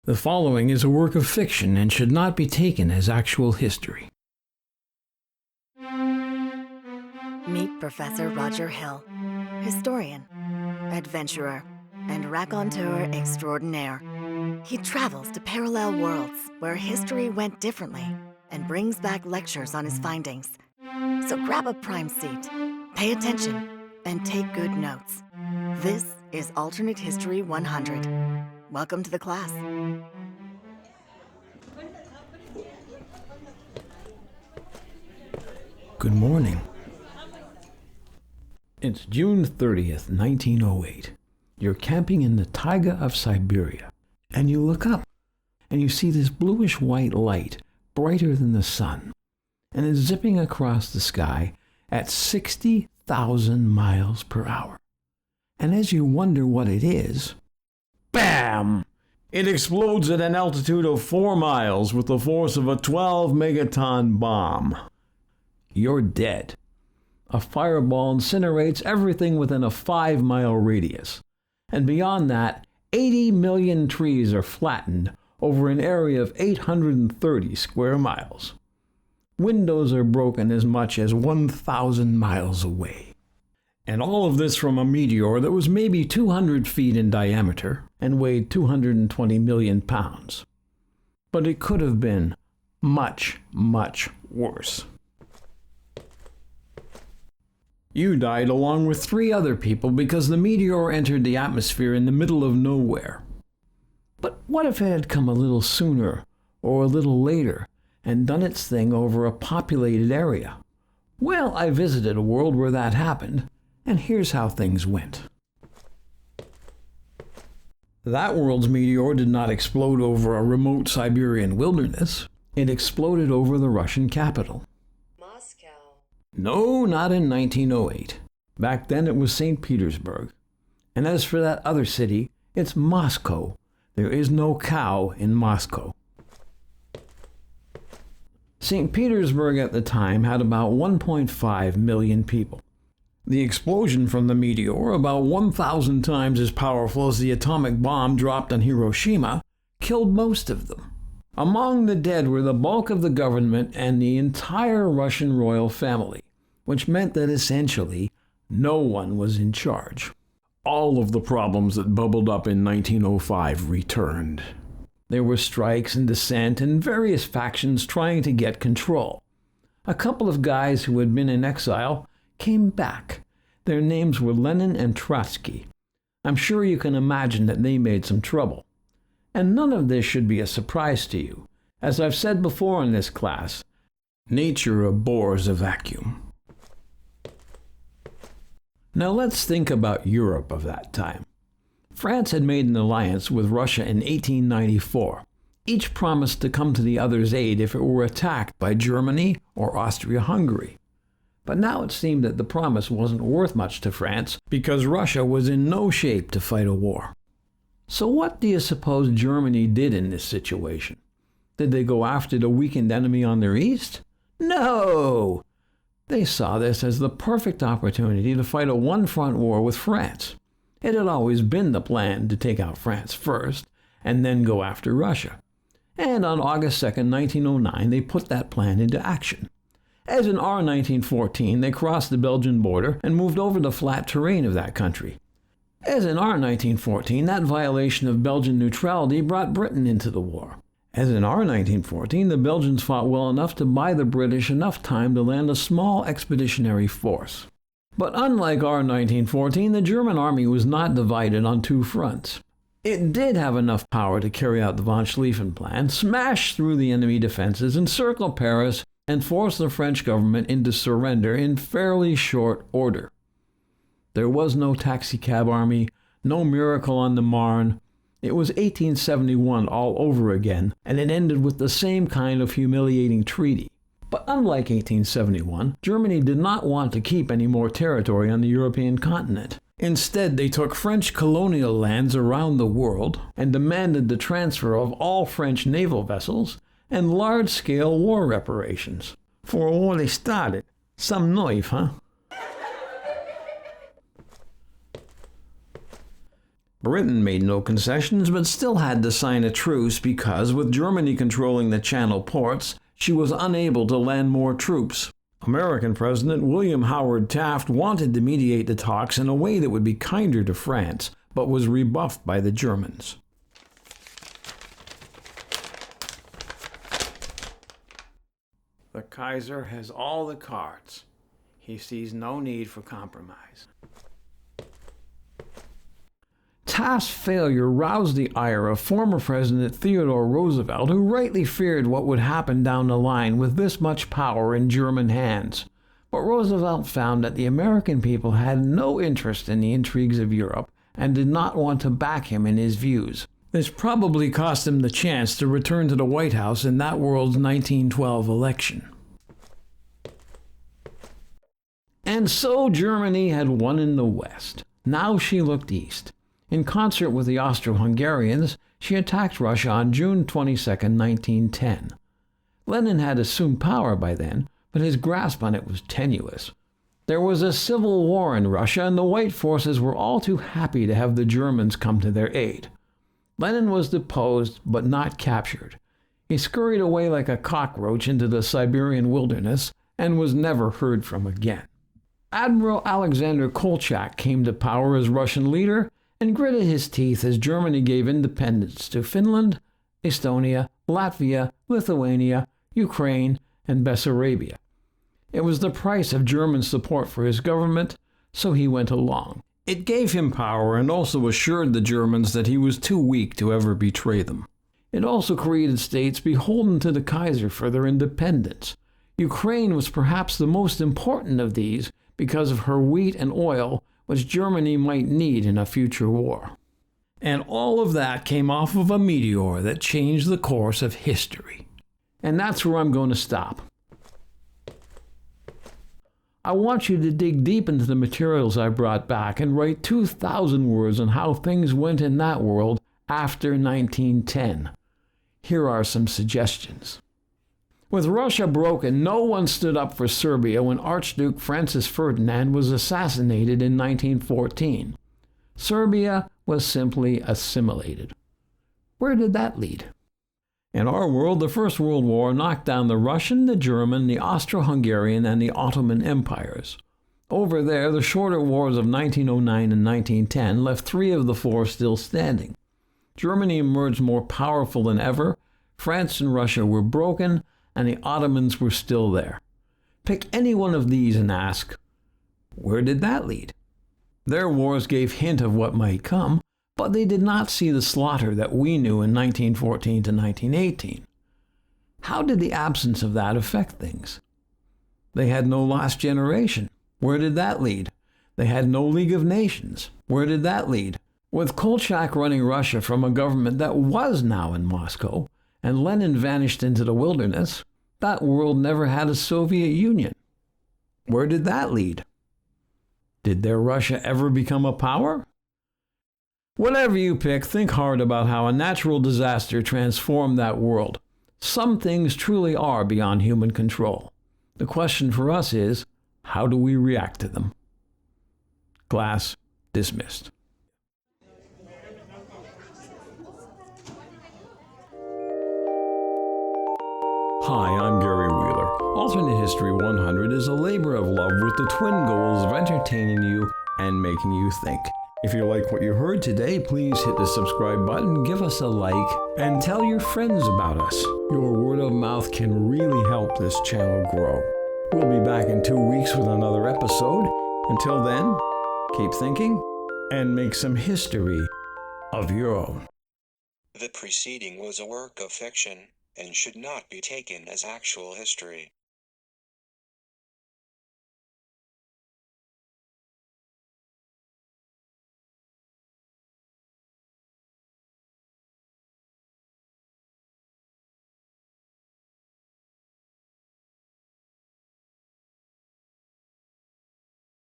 The following is a work of fiction and should not be taken as actual history. Meet Professor Roger Hill, historian, adventurer, and raconteur extraordinaire. He travels to parallel worlds where history went differently and brings back lectures on his findings. So grab a prime seat, pay attention, and take good notes. This is Alternate History 100. Welcome to the class. Good morning. It's June 30th, 1908. You're camping in the taiga of Siberia, and you look up, and you see this bluish-white light, brighter than the sun, and it's zipping across the sky at 60,000 miles per hour. And as you wonder what it is, BAM! It explodes at an altitude of 4 miles with the force of a 12-megaton bomb. You're dead. A fireball incinerates everything within a 5-mile radius. And beyond that, 80 million trees are flattened over an area of 830 square miles. Windows are broken as much as 1,000 miles away. And all of this from a meteor that was maybe 200 feet in diameter and weighed 220 million pounds. But it could have been much, much worse. You died along with 3 other people because the meteor entered the atmosphere in the middle of nowhere. But what if it had come a little sooner or a little later and done its thing over a populated area? Well, I visited a world where that happened, and here's how things went. That world's meteor did not explode over a remote Siberian wilderness. It exploded over the Russian capital. No, not in 1908. Back then it was St. Petersburg. And as for that other city, it's Moscow. There is no cow in Moscow. St. Petersburg at the time had about 1.5 million people. The explosion from the meteor, about 1,000 times as powerful as the atomic bomb dropped on Hiroshima, killed most of them. Among the dead were the bulk of the government and the entire Russian royal family, which meant that essentially no one was in charge. All of the problems that bubbled up in 1905 returned. There were strikes and dissent and various factions trying to get control. A couple of guys who had been in exile came back. Their names were Lenin and Trotsky. I'm sure you can imagine that they made some trouble. And none of this should be a surprise to you. As I've said before in this class, nature abhors a vacuum. Now let's think about Europe of that time. France had made an alliance with Russia in 1894. Each promised to come to the other's aid if it were attacked by Germany or Austria-Hungary. But now it seemed that the promise wasn't worth much to France because Russia was in no shape to fight a war. So what do you suppose Germany did in this situation? Did they go after the weakened enemy on their east? No! They saw this as the perfect opportunity to fight a one-front war with France. It had always been the plan to take out France first, and then go after Russia. And on August 2nd, 1909, they put that plan into action. As in our 1914, they crossed the Belgian border and moved over the flat terrain of that country. As in our 1914, that violation of Belgian neutrality brought Britain into the war. As in our 1914, the Belgians fought well enough to buy the British enough time to land a small expeditionary force. But unlike our 1914, the German army was not divided on 2 fronts. It did have enough power to carry out the von Schlieffen plan, smash through the enemy defenses, encircle Paris, and force the French government into surrender in fairly short order. There was no taxicab army, no miracle on the Marne. It was 1871 all over again, and it ended with the same kind of humiliating treaty. But unlike 1871, Germany did not want to keep any more territory on the European continent. Instead, they took French colonial lands around the world and demanded the transfer of all French naval vessels and large-scale war reparations. For a war they started. Some knife, huh? Britain made no concessions but still had to sign a truce because, with Germany controlling the Channel ports, she was unable to land more troops. American President William Howard Taft wanted to mediate the talks in a way that would be kinder to France, but was rebuffed by the Germans. The Kaiser has all the cards. He sees no need for compromise. Taft's failure roused the ire of former President Theodore Roosevelt, who rightly feared what would happen down the line with this much power in German hands. But Roosevelt found that the American people had no interest in the intrigues of Europe and did not want to back him in his views. This probably cost him the chance to return to the White House in that world's 1912 election. And so Germany had won in the West. Now she looked east. In concert with the Austro-Hungarians, she attacked Russia on June 22, 1910. Lenin had assumed power by then, but his grasp on it was tenuous. There was a civil war in Russia, and the White forces were all too happy to have the Germans come to their aid. Lenin was deposed, but not captured. He scurried away like a cockroach into the Siberian wilderness and was never heard from again. Admiral Alexander Kolchak came to power as Russian leader and gritted his teeth as Germany gave independence to Finland, Estonia, Latvia, Lithuania, Ukraine, and Bessarabia. It was the price of German support for his government, so he went along. It gave him power and also assured the Germans that he was too weak to ever betray them. It also created states beholden to the Kaiser for their independence. Ukraine was perhaps the most important of these because of her wheat and oil, which Germany might need in a future war. And all of that came off of a meteor that changed the course of history. And that's where I'm going to stop. I want you to dig deep into the materials I brought back and write 2,000 words on how things went in that world after 1910. Here are some suggestions. With Russia broken, no one stood up for Serbia when Archduke Francis Ferdinand was assassinated in 1914. Serbia was simply assimilated. Where did that lead? In our world, the First World War knocked down the Russian, the German, the Austro-Hungarian, and the Ottoman empires. Over there, the shorter wars of 1909 and 1910 left 3 of the 4 still standing. Germany emerged more powerful than ever, France and Russia were broken, and the Ottomans were still there. Pick any one of these and ask, where did that lead? Their wars gave hint of what might come, but they did not see the slaughter that we knew in 1914 to 1918. How did the absence of that affect things? They had no last generation. Where did that lead? They had no League of Nations. Where did that lead? With Kolchak running Russia from a government that was now in Moscow, and Lenin vanished into the wilderness, that world never had a Soviet Union. Where did that lead? Did their Russia ever become a power? Whatever you pick, think hard about how a natural disaster transformed that world. Some things truly are beyond human control. The question for us is, how do we react to them? Class dismissed. Hi, I'm Gary Wheeler. Alternate History 100 is a labor of love with the twin goals of entertaining you and making you think. If you like what you heard today, please hit the subscribe button, give us a like, and tell your friends about us. Your word of mouth can really help this channel grow. We'll be back in 2 weeks with another episode. Until then, keep thinking and make some history of your own. The preceding was a work of fiction and should not be taken as actual history.